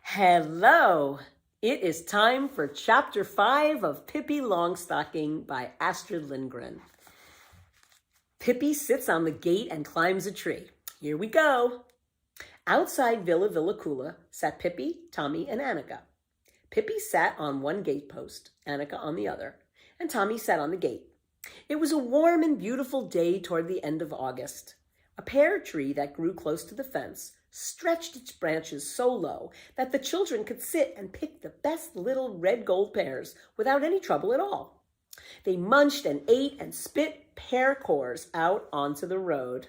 Hello! It is time for Chapter 5 of Pippi Longstocking by Astrid Lindgren. Pippi sits on the gate and climbs a tree. Here we go. Outside Villa Villacula sat Pippi, Tommy, and Annika. Pippi sat on one gate post, Annika on the other, and Tommy sat on the gate. It was a warm and beautiful day toward the end of August. A pear tree that grew close to the fence stretched its branches so low that the children could sit and pick the best little red gold pears without any trouble at all. They munched and ate and spit pear cores out onto the road.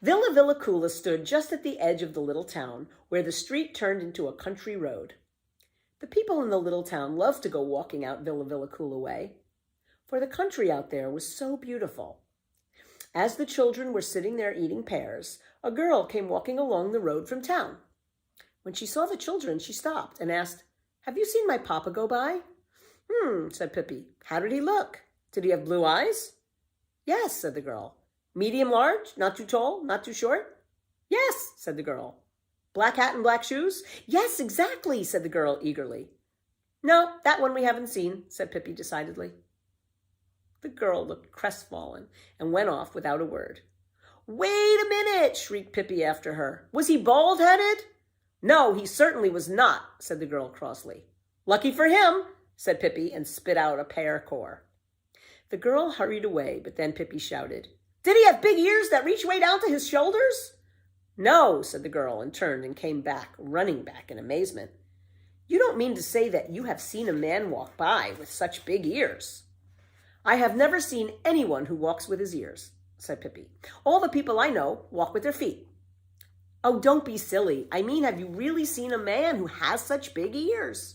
Villa Villacula stood just at the edge of the little town where the street turned into a country road. The people in the little town loved to go walking out Villa Villacula way, for the country out there was so beautiful. As the children were sitting there eating pears, a girl came walking along the road from town. When she saw the children, she stopped and asked, "Have you seen my papa go by?" Said Pippi. "How did he look? Did he have blue eyes?" "Yes," said the girl. "Medium large? Not too tall? Not too short?" "Yes," said the girl. "Black hat and black shoes?" "Yes, exactly," said the girl eagerly. "No, that one we haven't seen," said Pippi decidedly. The girl looked crestfallen and went off without a word. "Wait a minute," shrieked Pippi after her. "Was he bald-headed?" "No, he certainly was not," said the girl crossly. "Lucky for him," said Pippi and spit out a pear core. The girl hurried away, but then Pippi shouted, "Did he have big ears that reach way down to his shoulders?" "No," said the girl and turned and came back, running back in amazement. "You don't mean to say that you have seen a man walk by with such big ears?" "I have never seen anyone who walks with his ears," said Pippi. "All the people I know walk with their feet." "Oh, don't be silly. I mean, have you really seen a man who has such big ears?"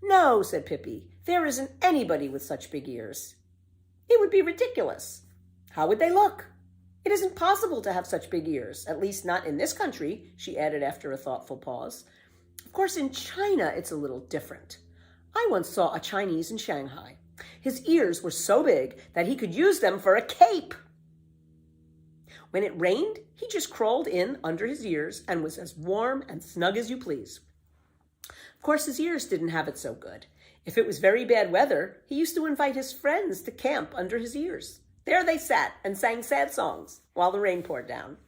"No," said Pippi. "There isn't anybody with such big ears. It would be ridiculous. How would they look? It isn't possible to have such big ears, at least not in this country," she added after a thoughtful pause. "Of course, in China, it's a little different. I once saw a Chinese in Shanghai. His ears were so big that he could use them for a cape. When it rained, he just crawled in under his ears and was as warm and snug as you please. Of course, his ears didn't have it so good. If it was very bad weather, he used to invite his friends to camp under his ears. There they sat and sang sad songs while the rain poured down.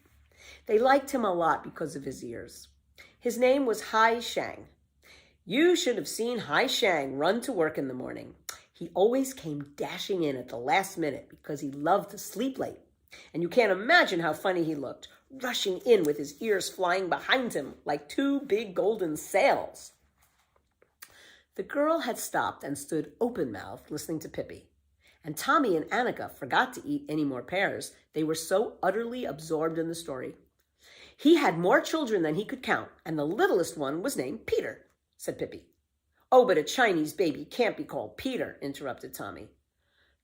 They liked him a lot because of his ears. His name was Hai Shang. You should have seen Hai Shang run to work in the morning. He always came dashing in at the last minute because he loved to sleep late. And you can't imagine how funny he looked, rushing in with his ears flying behind him like two big golden sails. The girl had stopped and stood open-mouthed listening to Pippi. And Tommy and Annika forgot to eat any more pears. They were so utterly absorbed in the story. "He had more children than he could count, and the littlest one was named Peter," said Pippi. "Oh, but a Chinese baby can't be called Peter," interrupted Tommy.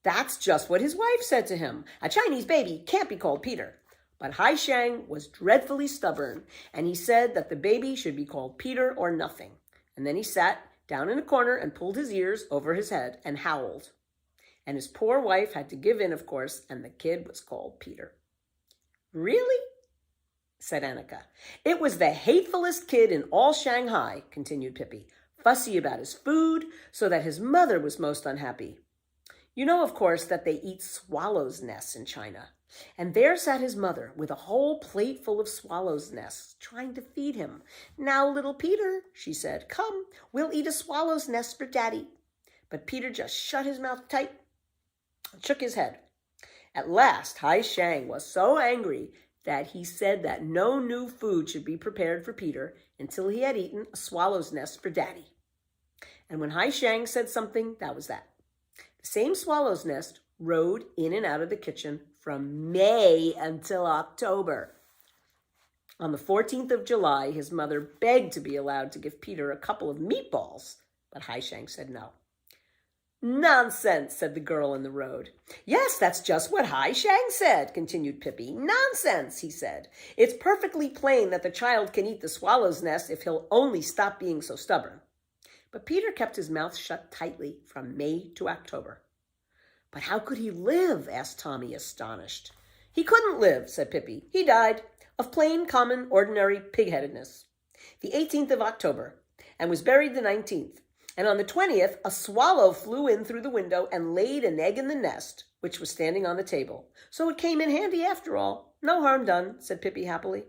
"That's just what his wife said to him. A Chinese baby can't be called Peter." But Hai Shang was dreadfully stubborn, and he said that the baby should be called Peter or nothing. And then he sat down in a corner and pulled his ears over his head and howled. And his poor wife had to give in, of course, and the kid was called Peter. "Really?" said Annika. "It was the hatefulest kid in all Shanghai," continued Pippi, "fussy about his food, so that his mother was most unhappy. You know, of course, that they eat swallows' nests in China. And there sat his mother with a whole plate full of swallows' nests, trying to feed him. 'Now, little Peter,' she said, 'come, we'll eat a swallow's nest for Daddy.' But Peter just shut his mouth tight and shook his head. At last, Hai Shang was so angry that he said that no new food should be prepared for Peter until he had eaten a swallow's nest for Daddy. And when Hai Shang said something, that was that. The same swallow's nest rode in and out of the kitchen from May until October. On the 14th of July, his mother begged to be allowed to give Peter a couple of meatballs, but Hai Shang said no. "Nonsense," said the girl in the road. "Yes, that's just what Hai Shang said," continued Pippi. "Nonsense," he said. "It's perfectly plain that the child can eat the swallow's nest if he'll only stop being so stubborn." But Peter kept his mouth shut tightly from May to October. "But how could he live?" asked Tommy, astonished. "He couldn't live," said Pippi. "He died. of plain, common, ordinary pig-headedness. The 18th of October, and was buried the 19th. And on the 20th, a swallow flew in through the window and laid an egg in the nest, which was standing on the table. So it came in handy after all. No harm done, said Pippi happily.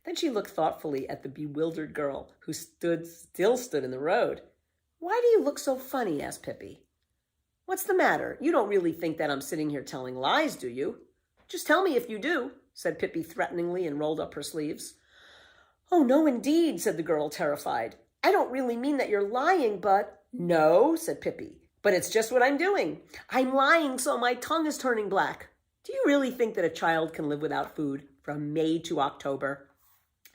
Then she looked thoughtfully at the bewildered girl, who still stood in the road. Why do you look so funny? Asked Pippi. What's the matter? You don't really think that I'm sitting here telling lies, do you? Just tell me if you do, said Pippi threateningly and rolled up her sleeves. Oh, no, indeed, said the girl, terrified. I don't really mean that you're lying, but... No, said Pippi, but it's just what I'm doing. I'm lying so my tongue is turning black. Do you really think that a child can live without food from May to October?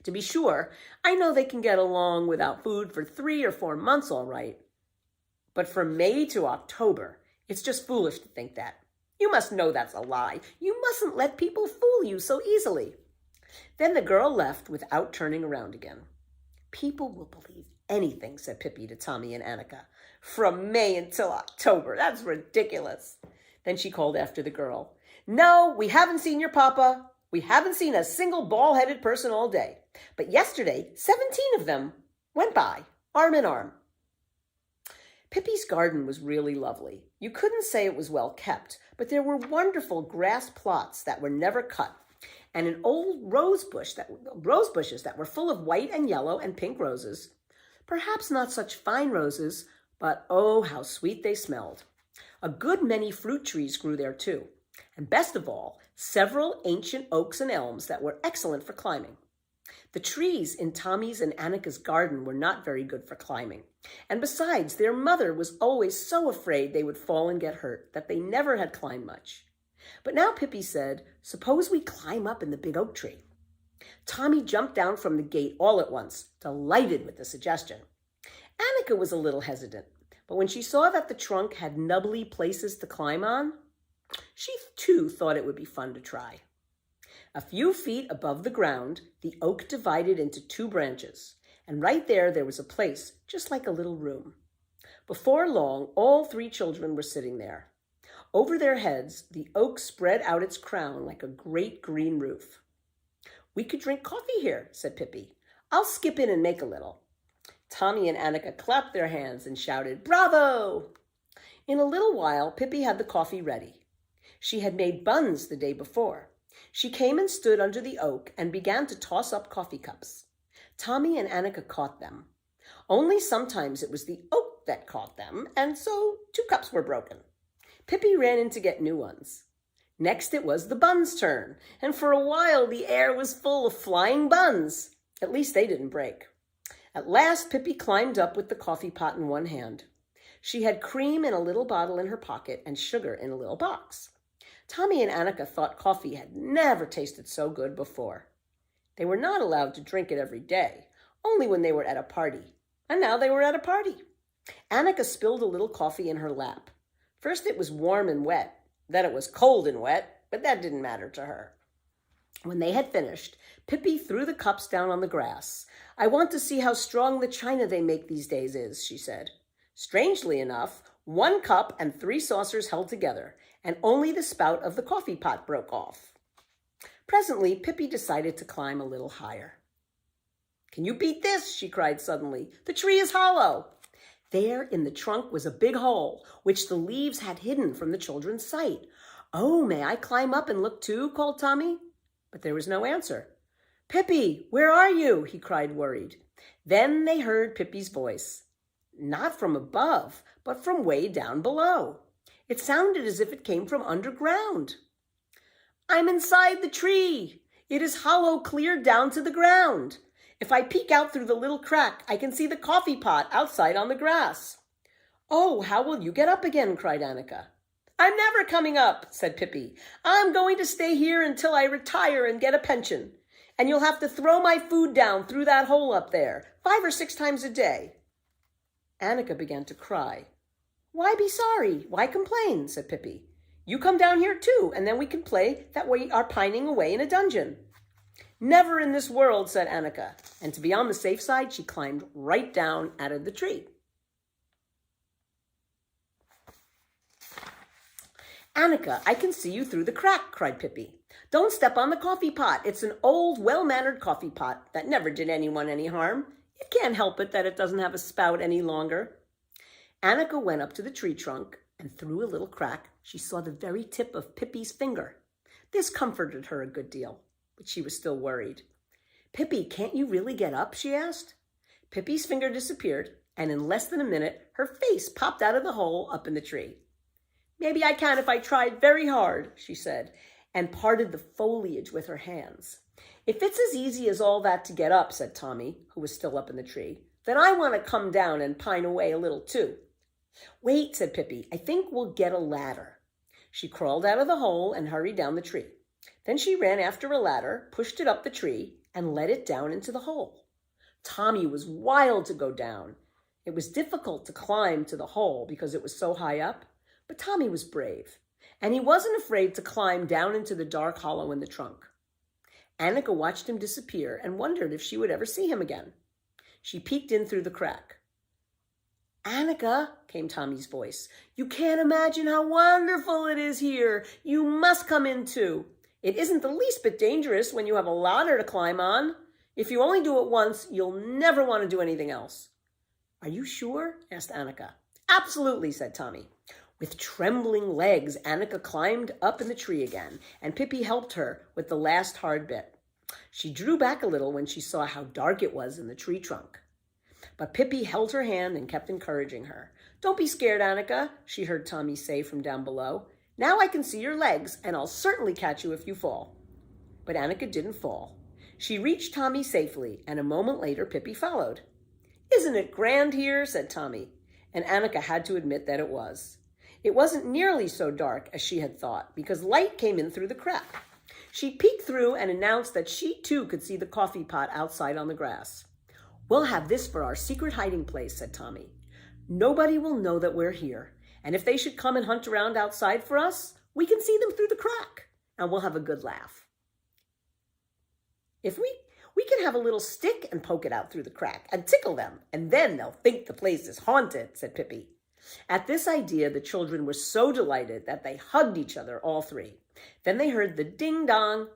To be sure, I know they can get along without food for 3 or 4 months, all right. But from May to October, it's just foolish to think that. You must know that's a lie. You mustn't let people fool you so easily. Then the girl left without turning around again. People will believe anything, said Pippi to Tommy and Annika. From May until October. That's ridiculous. Then she called after the girl. No, we haven't seen your papa. We haven't seen a single bald-headed person all day. But yesterday, 17 of them went by, arm in arm. Pippi's garden was really lovely. You couldn't say it was well kept, but there were wonderful grass plots that were never cut, and an old rose bushes that were full of white and yellow and pink roses. Perhaps not such fine roses, but oh, how sweet they smelled. A good many fruit trees grew there too, and best of all, several ancient oaks and elms that were excellent for climbing. The trees in Tommy's and Annika's garden were not very good for climbing, and besides, their mother was always so afraid they would fall and get hurt that they never had climbed much. But now Pippi said, suppose we climb up in the big oak tree. Tommy jumped down from the gate all at once, delighted with the suggestion. Annika was a little hesitant, but when she saw that the trunk had nubbly places to climb on, she too thought it would be fun to try. A few feet above the ground, the oak divided into 2 branches, and right there was a place just like a little room. Before long, all 3 children were sitting there. Over their heads, the oak spread out its crown like a great green roof. We could drink coffee here, said Pippi. I'll skip in and make a little. Tommy and Annika clapped their hands and shouted, Bravo! In a little while, Pippi had the coffee ready. She had made buns the day before. She came and stood under the oak and began to toss up coffee cups. Tommy and Annika caught them. Only sometimes it was the oak that caught them, and so 2 cups were broken. Pippi ran in to get new ones. Next it was the buns' turn, and for a while the air was full of flying buns. At least they didn't break. At last Pippi climbed up with the coffee pot in one hand. She had cream in a little bottle in her pocket and sugar in a little box. Tommy and Annika thought coffee had never tasted so good before. They were not allowed to drink it every day, only when they were at a party. And now they were at a party. Annika spilled a little coffee in her lap. First it was warm and wet, then it was cold and wet, but that didn't matter to her. When they had finished, Pippi threw the cups down on the grass. I want to see how strong the china they make these days is, she said. Strangely enough, 1 cup and 3 saucers held together, and only the spout of the coffee pot broke off. Presently, Pippi decided to climb a little higher. Can you beat this? She cried suddenly. The tree is hollow. There in the trunk was a big hole, which the leaves had hidden from the children's sight. Oh, may I climb up and look too? Called Tommy. But there was no answer. Pippi, where are you? He cried, worried. Then they heard Pippi's voice. Not from above, but from way down below. It sounded as if it came from underground. I'm inside the tree. It is hollow clear down to the ground. If I peek out through the little crack, I can see the coffee pot outside on the grass. Oh, how will you get up again? Cried Annika. I'm never coming up, said Pippi. I'm going to stay here until I retire and get a pension. And you'll have to throw my food down through that hole up there 5 or 6 times a day. Annika began to cry. Why be sorry? Why complain? Said Pippi. You come down here too, and then we can play that we are pining away in a dungeon. Never in this world, said Annika, and to be on the safe side, she climbed right down out of the tree. Annika, I can see you through the crack, cried Pippi. Don't step on the coffee pot. It's an old, well-mannered coffee pot that never did anyone any harm. You can't help it that it doesn't have a spout any longer. Annika went up to the tree trunk, and through a little crack, she saw the very tip of Pippi's finger. This comforted her a good deal, but she was still worried. "Pippi, can't you really get up?" she asked. Pippi's finger disappeared, and in less than a minute, her face popped out of the hole up in the tree. "Maybe I can if I tried very hard," she said, and parted the foliage with her hands. "If it's as easy as all that to get up," said Tommy, who was still up in the tree, "then I want to come down and pine away a little too." "Wait," said Pippi, "I think we'll get a ladder." She crawled out of the hole and hurried down the tree. Then she ran after a ladder, pushed it up the tree, and let it down into the hole. Tommy was wild to go down. It was difficult to climb to the hole because it was so high up, but Tommy was brave, and he wasn't afraid to climb down into the dark hollow in the trunk. Annika watched him disappear and wondered if she would ever see him again. She peeked in through the crack. "Annika," came Tommy's voice, "you can't imagine how wonderful it is here. You must come in too. It isn't the least bit dangerous when you have a ladder to climb on. If you only do it once, you'll never want to do anything else." "Are you sure?" asked Annika. "Absolutely," said Tommy. With trembling legs, Annika climbed up in the tree again, and Pippi helped her with the last hard bit. She drew back a little when she saw how dark it was in the tree trunk. But Pippi held her hand and kept encouraging her. "Don't be scared, Annika," she heard Tommy say from down below. "Now I can see your legs, and I'll certainly catch you if you fall." But Annika didn't fall. She reached Tommy safely, and a moment later Pippi followed. "Isn't it grand here?" said Tommy, and Annika had to admit that it was. It wasn't nearly so dark as she had thought, because light came in through the crack. She peeked through and announced that she too could see the coffee pot outside on the grass. "We'll have this for our secret hiding place," said Tommy. "Nobody will know that we're here, and if they should come and hunt around outside for us, we can see them through the crack, and we'll have a good laugh. If we can have a little stick and poke it out through the crack and tickle them, and then they'll think the place is haunted," said Pippi. At this idea, the children were so delighted that they hugged each other, all three. Then they heard the ding-dong.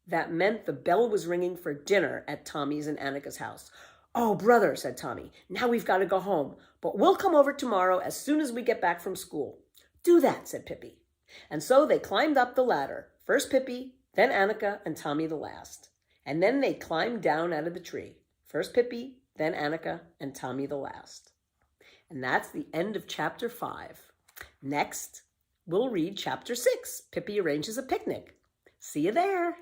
That meant the bell was ringing for dinner at Tommy's and Annika's house. "Oh, brother," said Tommy, "now we've got to go home, but we'll come over tomorrow as soon as we get back from school." "Do that," said Pippi. And so they climbed up the ladder, first Pippi, then Annika, and Tommy the last. And then they climbed down out of the tree, first Pippi, then Annika, and Tommy the last. And that's the end of chapter 5. Next, we'll read chapter 6, Pippi Arranges a Picnic. See you there.